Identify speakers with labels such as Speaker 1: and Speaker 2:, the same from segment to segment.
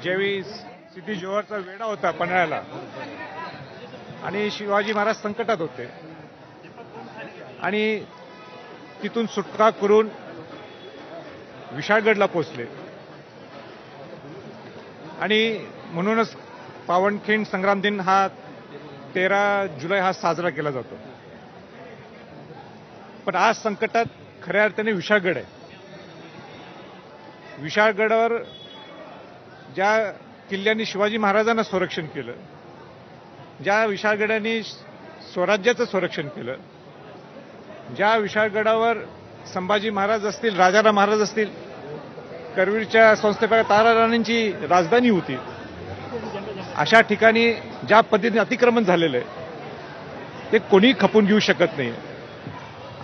Speaker 1: ज्यावेळी सिद्धी जोहरचा वेढा होता पन्हाळ्याला आणि शिवाजी महाराज संकटात होते आणि तिथून सुटका करून विशाळगडला पोहोचले आणि म्हणूनच पावनखिंड संग्राम दिन हा 13 जुलै हा साजरा केला जातो. पण आज संकटात खऱ्या अर्थाने विशाळगड आहे. विशाळगडावर ज्या किल्ल्यांनी शिवाजी महाराजांना संरक्षण केलं, ज्या विशाळगडाने स्वराज्याचं संरक्षण केलं, ज्या विशाळगडावर संभाजी महाराज असतील, राजाराम महाराज असतील, करवीरच्या संस्थापक ताराराणींची राजधानी होती, अशा ठिकाणी ज्या पद्धतीने अतिक्रमण झालेलं आहे ते कोणी खपून घेऊ शकत नाही.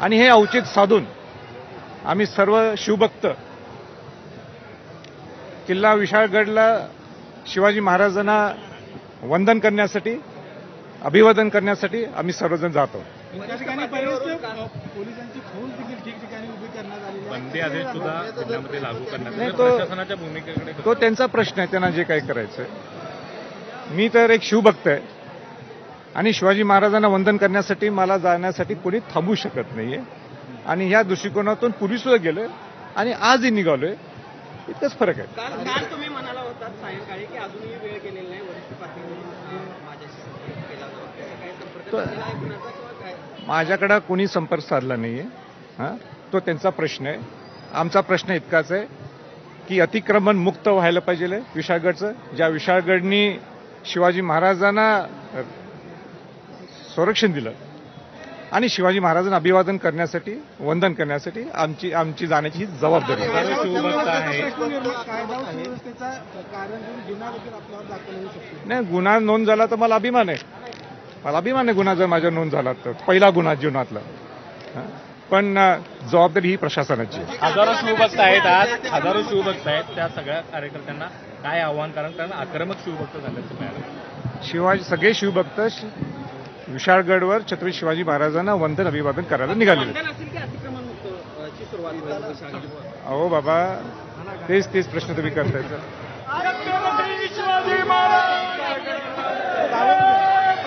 Speaker 1: आणि हे औचित साधून आम्ही सर्व शिवभक्त किल्ला विशाळगडला शिवाजी महाराजांना वंदन करण्यासाठी, अभिवादन करण्यासाठी आम्ही सर्वजण जातो.
Speaker 2: पोलिसांची फौज देखील ठिकठिकाणी उभी करण्यात आलेली आहे.
Speaker 3: बंदी आदेश सुद्धा जिल्ह्यामध्ये लागू करण्यात
Speaker 1: नाही,
Speaker 3: आले.
Speaker 1: तो-
Speaker 3: प्रशासनाच्या भूमिकेकडे
Speaker 1: तो त्यांचा प्रश्न आहे, त्यांना जे काही करायचंय. मी तर एक शिवभक्त आहे आणि शिवाजी महाराजांना वंदन करण्यासाठी मला जाण्यासाठी कोणी थांबू शकत नाहीये आणि ह्या दृष्टिकोनातून पूर्वी सुद्धा गेलोय आणि आजही निघालोय. इतकंच फरक आहे.
Speaker 4: काल तुम्ही म्हणाला होता सायंकाळी की अजूनही वेळ केलेला नाही, वरिष्ठ पातळीवर माझ्याशी संपर्क केला जातो. त्याचा काय संपर्क झालेला आहे कुणाचा किंवा काय?
Speaker 1: माझ्याकडे कोणी संपर्क साधला नाहीये. तो त्यांचा प्रश्न आहे. आमचा प्रश्न इतकाच आहे की अतिक्रमण मुक्त व्हायला पाहिजे विशाळगडचं. ज्या विशाळगडनी शिवाजी महाराजांना संरक्षण दिलं आणि शिवाजी महाराजांना अभिवादन करण्यासाठी, वंदन करण्यासाठी आमची जाण्याची ही जबाबदारी आहे.
Speaker 3: हजारो शिवभक्त आहेत.
Speaker 2: कायदा व सुव्यवस्थेचा कारण देऊन गुन्हा देखील आपल्यावर दाखल होऊ शकतो.
Speaker 1: नाही, गुन्हा नोंद झाला तर मला अभिमान आहे. मला अभिमान आहे गुन्हा जर माझ्या नोंद झाला तर, पहिला गुन्हा जीवनातला. पण जबाबदारी ही प्रशासनाची आहे.
Speaker 3: हजारो शिवभक्त आहेत, आज हजारो शिवभक्त आहेत. त्या सगळ्या कार्यकर्त्यांना काय आव्हान, कारण आक्रमक शिवभक्त झाल्याचं मिळालं.
Speaker 1: सगळे शिवभक्त विशाळगडवर छत्रपती शिवाजी महाराजांना वंदन अभिवादन करायला निघालेले.
Speaker 4: वंदन असेल की अतिक्रमण मुक्त ची सुरुवात होईल विशाळगड?
Speaker 1: अहो बाबा, तेच प्रश्न तुम्ही करताय.